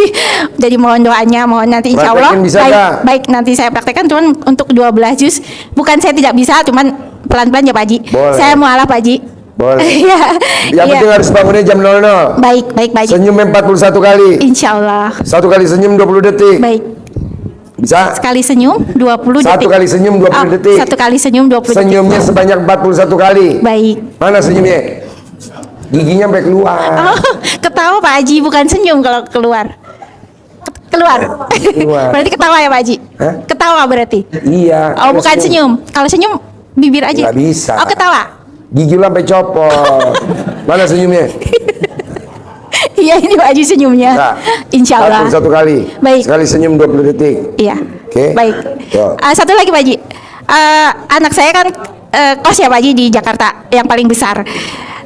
[SPEAKER 13] Jadi mohon doanya, mohon nanti insya Allah
[SPEAKER 1] Praktekin bisa
[SPEAKER 13] baik,
[SPEAKER 1] nggak?
[SPEAKER 13] baik nanti saya praktekkan. Cuman untuk 12 juz bukan saya tidak bisa, cuman pelan-pelan ya Pak Haji.
[SPEAKER 1] Boleh.
[SPEAKER 13] Saya mualaf Pak Haji.
[SPEAKER 1] Boleh.
[SPEAKER 13] Iya.
[SPEAKER 1] Yang
[SPEAKER 13] Iya.
[SPEAKER 1] penting harus bangunnya jam 00.
[SPEAKER 13] Baik Pak Haji.
[SPEAKER 1] Senyumnya 41 kali.
[SPEAKER 13] Insya Allah.
[SPEAKER 1] 1 kali senyum 20 detik.
[SPEAKER 13] Baik.
[SPEAKER 1] Bisa?
[SPEAKER 13] Sekali senyum 20 detik.
[SPEAKER 1] 1 kali senyum 20 detik.
[SPEAKER 13] 1 kali senyum 20 detik.
[SPEAKER 1] Senyumnya sebanyak 41 kali.
[SPEAKER 13] Baik.
[SPEAKER 1] Mana senyumnya? Giginya sampai keluar.
[SPEAKER 13] Oh, ketawa Pak Haji, bukan senyum kalau keluar. Keluar.
[SPEAKER 1] Keluar.
[SPEAKER 13] Berarti ketawa ya Pak Haji?
[SPEAKER 1] Hah?
[SPEAKER 13] Ketawa berarti.
[SPEAKER 1] Iya.
[SPEAKER 13] Oh, bukan senyum. Kalau senyum bibir aja.
[SPEAKER 1] Nggak bisa.
[SPEAKER 13] Oh, ketawa.
[SPEAKER 1] Gigi lu sampai copot. Mana senyumnya?
[SPEAKER 13] Iya, ini Pak Haji senyumnya.
[SPEAKER 1] Nah,
[SPEAKER 13] Insya Allah.
[SPEAKER 1] 41 kali.
[SPEAKER 13] Baik.
[SPEAKER 1] Sekali senyum 20 detik.
[SPEAKER 13] Iya.
[SPEAKER 1] Oke.
[SPEAKER 13] Baik.
[SPEAKER 1] Yo.
[SPEAKER 13] Satu lagi Pak Haji. Anak saya kan kos ya Pak Haji di Jakarta yang paling besar.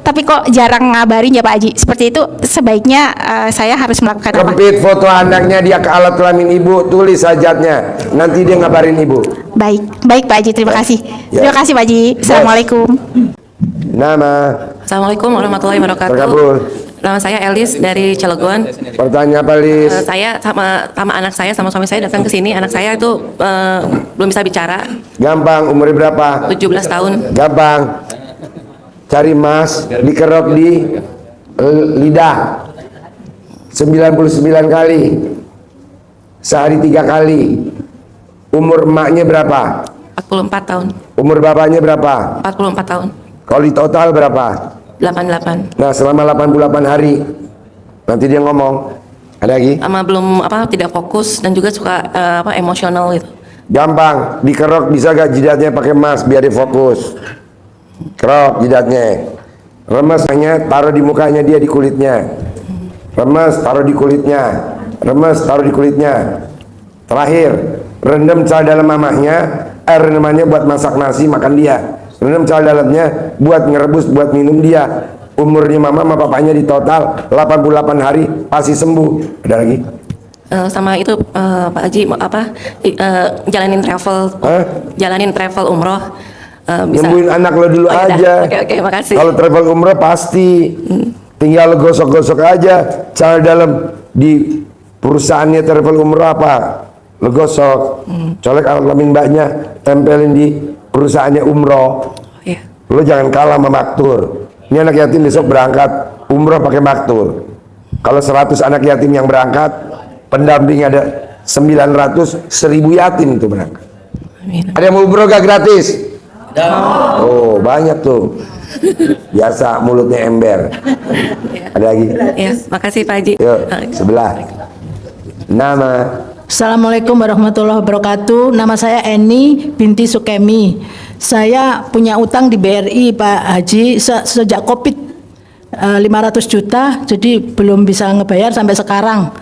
[SPEAKER 13] tapi kok jarang ngabarin ya Pak Haji. Seperti itu sebaiknya saya harus melakukan apa?
[SPEAKER 1] Kepit foto anaknya dia ke alat kelamin ibu, tulis hajatnya, nanti dia ngabarin ibu.
[SPEAKER 13] Baik, baik Pak Haji, terima kasih.
[SPEAKER 1] Ya.
[SPEAKER 13] Terima kasih Pak Haji. Assalamualaikum.
[SPEAKER 1] Nama.
[SPEAKER 14] Assalamualaikum warahmatullahi wabarakatuh.
[SPEAKER 1] Terkabul.
[SPEAKER 14] Nama saya Elis dari Cilegon.
[SPEAKER 1] Pertanyaan apa, Lis?
[SPEAKER 14] Saya sama anak saya, sama suami saya datang ke sini. Anak saya itu belum bisa bicara.
[SPEAKER 1] Gampang, umurnya berapa?
[SPEAKER 14] 17 tahun.
[SPEAKER 1] Gampang. Cari emas, dikerok di lidah 99 kali. Sehari 3 kali. Umur emaknya berapa?
[SPEAKER 14] 44 tahun.
[SPEAKER 1] Umur bapaknya berapa?
[SPEAKER 14] 44 tahun.
[SPEAKER 1] Kalau di total berapa?
[SPEAKER 14] 88.
[SPEAKER 1] Nah, selama 88 hari nanti dia ngomong. Ada lagi?
[SPEAKER 14] Sama belum tidak fokus dan juga suka emosional gitu.
[SPEAKER 1] Gampang, dikerok bisa gak jidatnya pakai emas biar dia fokus. Kerok jidatnya. Remes hanya taruh di mukanya dia, di kulitnya. Remes taruh di kulitnya. Remes taruh di kulitnya. Terakhir, rendam cal dalam mamahnya. Air rendamannya buat masak nasi makan dia. Rendam cal dalamnya buat ngerebus buat minum dia. Umurnya mama sama papanya di total 88 hari pasti sembuh. Ada lagi?
[SPEAKER 14] Sama itu Pak Haji jalanin travel umroh. Bisa.
[SPEAKER 1] Nyembuhin anak lo dulu aja.
[SPEAKER 14] Oke, makasih.
[SPEAKER 1] Kalau travel umroh pasti tinggal gosok-gosok aja cal dalam di perusahaannya travel umroh apa lo gosok, colek alat kelamin mbaknya, tempelin di perusahaannya umroh. Lo jangan kalah sama maktur. Ini anak yatim besok berangkat umroh pakai maktur. Kalau 100 anak yatim yang berangkat, pendamping ada 900, 1000 yatim itu berangkat. Ada yang mau umroh gak gratis? Oh, banyak tuh. Biasa mulutnya ember. Ada lagi?
[SPEAKER 14] Ya, makasih Pak Haji.
[SPEAKER 1] Yuk, sebelah. Nama.
[SPEAKER 15] Assalamualaikum warahmatullahi wabarakatuh. Nama saya Eni binti Sukemi. Saya punya utang di BRI Pak Haji sejak Covid 500 juta, jadi belum bisa ngebayar sampai sekarang.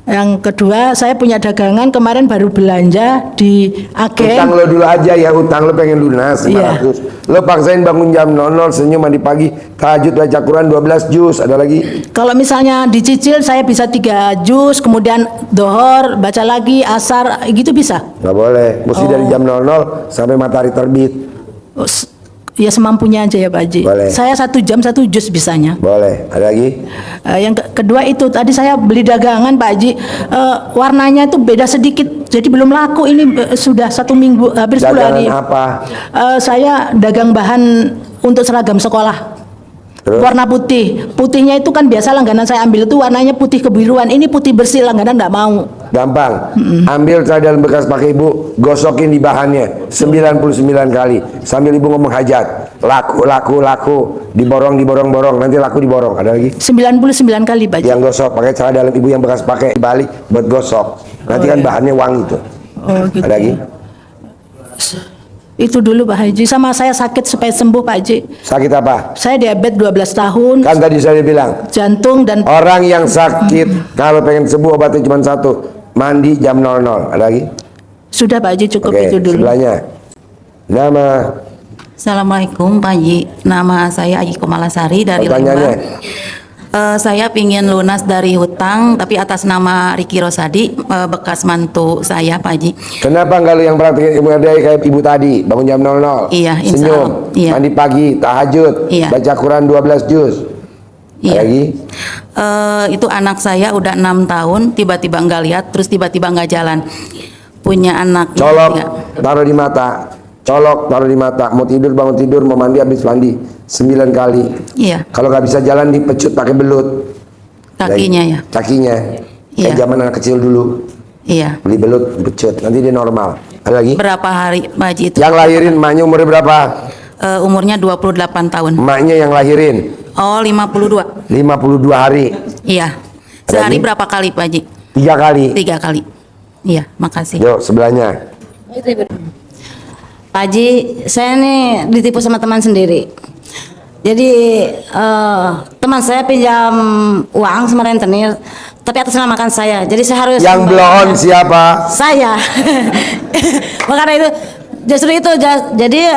[SPEAKER 15] Yang kedua, saya punya dagangan, kemarin baru belanja di agen.
[SPEAKER 1] Utang lo dulu aja ya, utang lo pengen lunas 500. Lo paksain bangun jam 00, senyum mandi pagi, tahajud baca Quran 12 juz. Ada lagi?
[SPEAKER 15] Kalau misalnya dicicil saya bisa 3 juz, kemudian dohor, baca lagi, asar, gitu bisa?
[SPEAKER 1] Nggak boleh, mesti dari jam 00 sampai matahari terbit.
[SPEAKER 15] Ya semampunya aja ya Pak Haji.
[SPEAKER 1] Boleh.
[SPEAKER 15] Saya 1 jam 1 juz bisanya.
[SPEAKER 1] Boleh. Ada lagi?
[SPEAKER 15] Yang kedua itu tadi saya beli dagangan Pak Haji, warnanya itu beda sedikit, jadi belum laku. Ini sudah 1 minggu, hampir 10 hari.
[SPEAKER 1] Dagangan apa?
[SPEAKER 15] Saya dagang bahan untuk seragam sekolah.
[SPEAKER 1] Terus?
[SPEAKER 15] Warna putih. Putihnya itu kan biasa langganan saya ambil itu warnanya putih kebiruan. Ini putih bersih, langganan enggak mau.
[SPEAKER 1] Gampang. Ambil cadar bekas pakai ibu, gosokin di bahannya 99 kali sambil ibu ngomong hajat. Laku, diborong, nanti laku diborong. Ada lagi?
[SPEAKER 15] 99 kali Pak Haji.
[SPEAKER 1] Yang gosok pakai cara dalam ibu yang bekas pakai dibalik buat gosok. Nanti kan bahannya wangi tuh.
[SPEAKER 15] Oh, gitu.
[SPEAKER 1] Ada lagi?
[SPEAKER 15] Itu dulu Pak Haji. Sama saya sakit supaya sembuh Pak Haji.
[SPEAKER 1] Sakit apa?
[SPEAKER 15] Saya diabetes 12 tahun.
[SPEAKER 1] Kan tadi saya bilang
[SPEAKER 15] jantung dan
[SPEAKER 1] orang yang sakit kalau pengen sembuh obatnya cuma satu, mandi jam 00. Ada lagi?
[SPEAKER 15] Sudah Pak Haji, cukup
[SPEAKER 1] Oke,
[SPEAKER 15] itu dulu.
[SPEAKER 1] sebelahnya. Nama.
[SPEAKER 4] Assalamualaikum Pak Haji. Nama saya Aji Komalasari dari
[SPEAKER 1] Pertanyaannya.
[SPEAKER 4] Lembang. Saya pingin lunas dari hutang tapi atas nama Riki Rosadi, bekas mantu saya Pak Haji.
[SPEAKER 1] Kenapa nggak lu yang praktekin ilmu RDI kayak ibu tadi, bangun jam 00,
[SPEAKER 4] Iya, insya
[SPEAKER 1] senyum,
[SPEAKER 4] Allah. Iya.
[SPEAKER 1] mandi pagi, tahajud,
[SPEAKER 4] Iya.
[SPEAKER 1] baca Quran 12 juz.
[SPEAKER 4] Iya.
[SPEAKER 1] Lagi?
[SPEAKER 4] Itu anak saya udah 6 tahun, tiba-tiba nggak lihat, terus tiba-tiba nggak jalan. Punya anak.
[SPEAKER 1] Colok, taruh di mata. Colok, taruh di mata. Mau tidur, bangun tidur, mau mandi, habis mandi. 9 kali.
[SPEAKER 4] Iya.
[SPEAKER 1] Kalau nggak bisa jalan dipecut pakai belut.
[SPEAKER 4] Kakinya ya.
[SPEAKER 1] Kakinya. Kayak zaman anak kecil dulu.
[SPEAKER 4] Iya.
[SPEAKER 1] Beli belut, pecut. Nanti dia normal. Ada lagi?
[SPEAKER 4] Berapa hari Pak Haji itu?
[SPEAKER 1] Yang lahirin emaknya umurnya berapa?
[SPEAKER 4] Umurnya 28 tahun.
[SPEAKER 1] Emaknya yang lahirin?
[SPEAKER 4] Oh, 52.
[SPEAKER 1] 52 hari.
[SPEAKER 4] Iya.
[SPEAKER 1] Ada
[SPEAKER 4] Sehari
[SPEAKER 1] lagi?
[SPEAKER 4] berapa kali Pak Haji?
[SPEAKER 1] 3 kali.
[SPEAKER 4] 3 kali. Iya, makasih.
[SPEAKER 1] Yuk, sebelahnya.
[SPEAKER 16] Pak Haji, saya nih ditipu sama teman sendiri. Jadi teman saya pinjam uang sama rentenir, tapi atas nama kan saya. Jadi saya harus
[SPEAKER 1] Yang blow on siapa?
[SPEAKER 16] Saya. Makanya itu Justru itu, jadi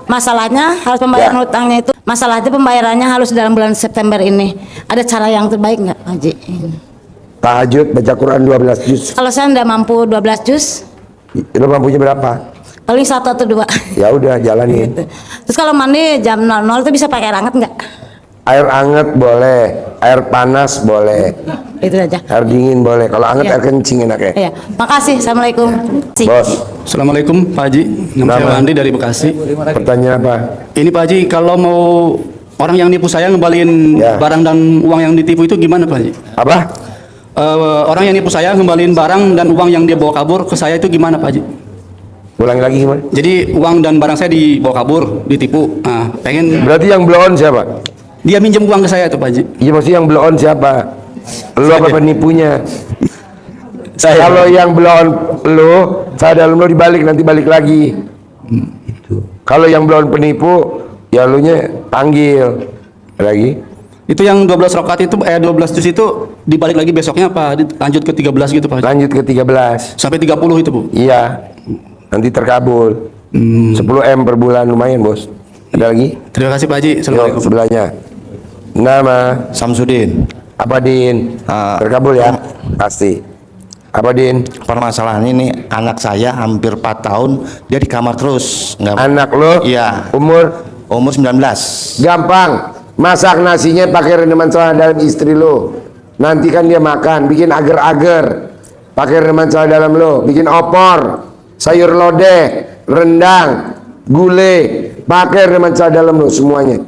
[SPEAKER 16] masalahnya harus pembayaran hutangnya itu. Masalahnya pembayarannya harus dalam bulan September ini. Ada cara yang terbaik nggak, Pak Haji?
[SPEAKER 1] Tahajud baca Quran 12 juz.
[SPEAKER 16] Kalau saya nggak mampu 12 juz,
[SPEAKER 1] Lo mampunya berapa?
[SPEAKER 16] paling 1 atau 2.
[SPEAKER 1] Ya udah jalanin.
[SPEAKER 16] Terus kalau mandi jam 00 itu bisa pakai air hangat nggak?
[SPEAKER 1] Air hangat boleh, air panas boleh,
[SPEAKER 16] Itu aja.
[SPEAKER 1] air dingin boleh. Kalau hangat
[SPEAKER 16] Iya.
[SPEAKER 1] air kencing enaknya.
[SPEAKER 16] Iya, makasih. Assalamualaikum.
[SPEAKER 1] Bos,
[SPEAKER 17] Assalamualaikum Pak Haji, nama saya Andi dari Bekasi.
[SPEAKER 1] pertanyaan apa?
[SPEAKER 17] Ini Pak Haji, kalau mau orang yang nipu saya ngembaliin barang dan uang yang ditipu itu gimana Pak Haji?
[SPEAKER 1] Apa?
[SPEAKER 17] Orang yang nipu saya ngembaliin barang dan uang yang dia bawa kabur ke saya itu gimana Pak Haji?
[SPEAKER 1] Ulangi lagi gimana?
[SPEAKER 17] Jadi uang dan barang saya dibawa kabur, ditipu. Nah, pengen.
[SPEAKER 1] Berarti yang blow on siapa?
[SPEAKER 17] Dia minjem uang ke saya tuh Pak Haji.
[SPEAKER 1] Iya, maksudnya yang blow on siapa? Lu apa penipunya? Kalau yang blow on lu, saya dalam lu dibalik, nanti balik lagi. Kalau yang blow on penipu, ya lu nya panggil lagi.
[SPEAKER 17] Itu yang 12 rakaat itu 12 juz itu dibalik lagi besoknya apa lanjut ke 13 gitu Pak Haji?
[SPEAKER 1] Lanjut ke 13.
[SPEAKER 17] Sampai 30 itu Bu.
[SPEAKER 1] Iya. Nanti terkabul. 10M per bulan lumayan, Bos. Ada lagi?
[SPEAKER 17] Terima kasih Pak Haji. Assalamualaikum.
[SPEAKER 1] Yuk, sebelahnya. Nama
[SPEAKER 18] Samsudin.
[SPEAKER 1] apa Din? Terkabul ya? Pasti. Apa Din?
[SPEAKER 18] Permasalahan ini anak saya hampir 4 tahun dia di kamar terus.
[SPEAKER 1] Anak lo?
[SPEAKER 18] Iya.
[SPEAKER 1] Umur
[SPEAKER 18] 19.
[SPEAKER 1] gampang. Masak nasinya pakai rendaman celana dalam istri lo. Nanti kan dia makan, bikin agar-agar. Pakai rendaman celana dalam lo, bikin opor, sayur lodeh, rendang, gulai, pakai rendaman celana dalam lo semuanya.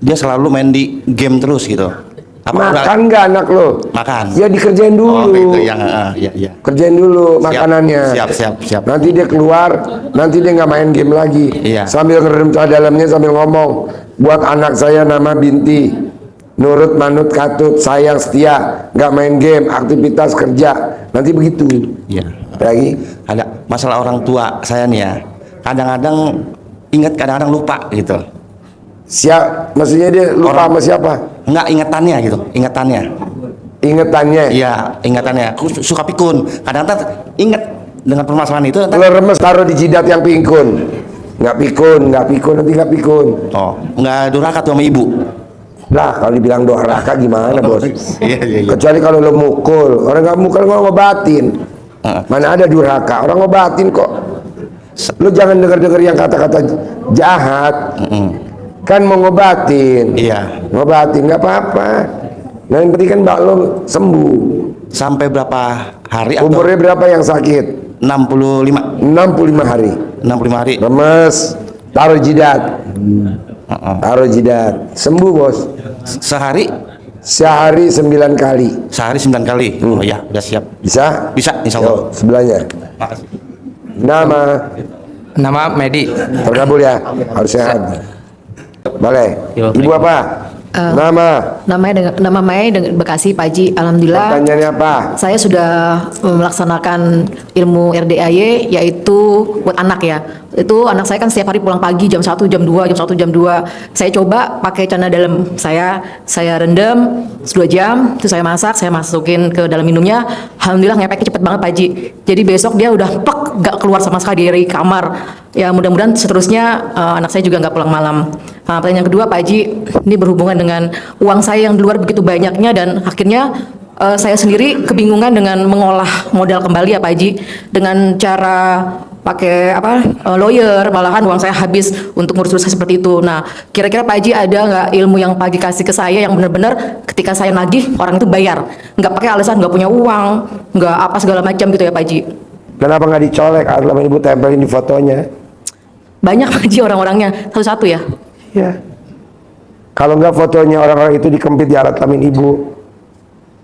[SPEAKER 18] Dia selalu main di game terus gitu.
[SPEAKER 1] Makan nggak anak lo?
[SPEAKER 18] Makan.
[SPEAKER 1] Ya dikerjain dulu.
[SPEAKER 18] Oh, gitu yang iya.
[SPEAKER 1] Kerjain dulu
[SPEAKER 18] Siap,
[SPEAKER 1] makanannya.
[SPEAKER 18] Siap.
[SPEAKER 1] Nanti dia keluar, nanti dia nggak main game lagi.
[SPEAKER 18] Iya.
[SPEAKER 1] Sambil ngerem celana dalamnya sambil ngomong, buat anak saya nama Binti, nurut manut katut, sayang setia, nggak main game, aktivitas kerja. Nanti begitu.
[SPEAKER 18] Iya.
[SPEAKER 1] Lagi
[SPEAKER 18] ada masalah orang tua saya nih ya. Kadang-kadang ingat, kadang-kadang lupa gitu.
[SPEAKER 1] Maksudnya dia lupa sama siapa?
[SPEAKER 18] Enggak, ingatannya gitu, ingatannya. Iya, ingatannya. Aku suka pikun. Kadang-kadang ingat dengan permasalahan itu.
[SPEAKER 1] Lo remes taruh di jidat yang pikun. Nggak pikun, nanti nggak pikun.
[SPEAKER 18] Oh, nggak durhaka tuh sama ibu.
[SPEAKER 1] Lah, kalau dibilang durhaka gimana, Bos?
[SPEAKER 18] Iya.
[SPEAKER 1] Kecuali kalau lo mukul. Orang nggak mukul, nggak ngobatin. Mana ada durhaka? Orang ngobatin kok. Lo jangan dengar-dengar yang kata-kata jahat. Kan mau ngobatin.
[SPEAKER 18] Iya.
[SPEAKER 1] Ngobatin nggak apa-apa. Nah, yang penting kan mbak lo sembuh.
[SPEAKER 18] Sampai berapa hari?
[SPEAKER 1] Umurnya berapa yang sakit?
[SPEAKER 18] 65
[SPEAKER 1] hari.
[SPEAKER 18] 65 hari.
[SPEAKER 1] Remes, taruh jidat. Taruh jidat. Sembuh, Bos.
[SPEAKER 18] Sehari
[SPEAKER 1] 9 kali.
[SPEAKER 18] Sehari 9 kali. Oh ya, udah siap.
[SPEAKER 1] Bisa?
[SPEAKER 18] Bisa, insya Allah.
[SPEAKER 1] Sebelahnya.
[SPEAKER 18] Makasih.
[SPEAKER 5] Nama Medi.
[SPEAKER 1] Terkabul ya. Harus sehat. Boleh. Ibu apa?
[SPEAKER 19] Nama Mai dengan Bekasi, Pak Haji. Alhamdulillah.
[SPEAKER 1] Pertanyaannya apa?
[SPEAKER 19] Saya sudah melaksanakan ilmu RDAY, yaitu buat anak ya. Itu anak saya kan setiap hari pulang pagi jam 1, jam 2, jam 1, jam 2. Saya coba pakai celana dalam saya rendam 2 jam, itu saya masak, saya masukin ke dalam minumnya. Alhamdulillah ngepeknya cepet banget Pak Haji. Jadi besok dia udah gak keluar sama sekali dari kamar. Ya mudah-mudahan seterusnya anak saya juga nggak pulang malam. Pertanyaan kedua Pak Haji, ini berhubungan dengan uang saya yang di luar begitu banyaknya dan akhirnya saya sendiri kebingungan dengan mengolah modal kembali ya Pak Haji dengan cara pakai lawyer, malahan uang saya habis untuk ngurus-ngurus seperti itu. Nah, kira-kira Pak Haji ada nggak ilmu yang Pak Haji kasih ke saya yang benar-benar ketika saya nagih orang itu bayar, nggak pakai alasan nggak punya uang, nggak apa segala macam gitu ya Pak Haji?
[SPEAKER 1] Kenapa nggak dicolek? Kalau ibu tempelin di fotonya.
[SPEAKER 19] Banyak Pak Haji orang-orangnya satu-satu ya.
[SPEAKER 1] Ya. Kalau nggak fotonya orang-orang itu dikempit di alat kelamin ibu.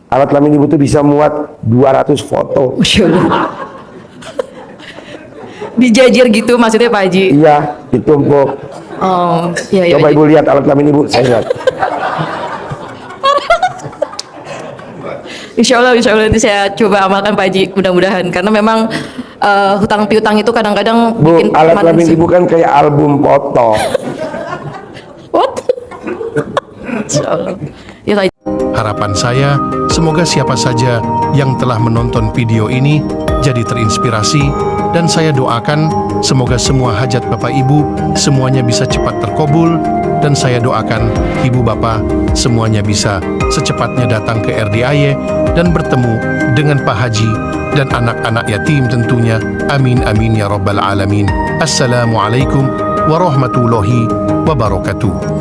[SPEAKER 1] Alat kelamin ibu itu bisa muat 200 foto.
[SPEAKER 19] Masya Allah. Dijajir gitu maksudnya Pak Haji?
[SPEAKER 1] Iya, ditumpuk.
[SPEAKER 19] Oh, iya.
[SPEAKER 1] Coba ibu lihat alat kelamin ibu, saya lihat.
[SPEAKER 19] Insya Allah nanti saya coba amalkan Pak Haji, mudah-mudahan. Karena memang hutang piutang itu kadang-kadang bikin
[SPEAKER 1] alat kelamin ibu kan kayak album foto.
[SPEAKER 20] Harapan saya, semoga siapa saja yang telah menonton video ini jadi terinspirasi, dan saya doakan semoga semua hajat Bapak Ibu semuanya bisa cepat terkabul, dan saya doakan Ibu Bapak semuanya bisa secepatnya datang ke RDAY dan bertemu dengan Pak Haji dan anak-anak yatim tentunya. Amin amin ya rabbal alamin. Assalamualaikum warahmatullahi wabarakatuh.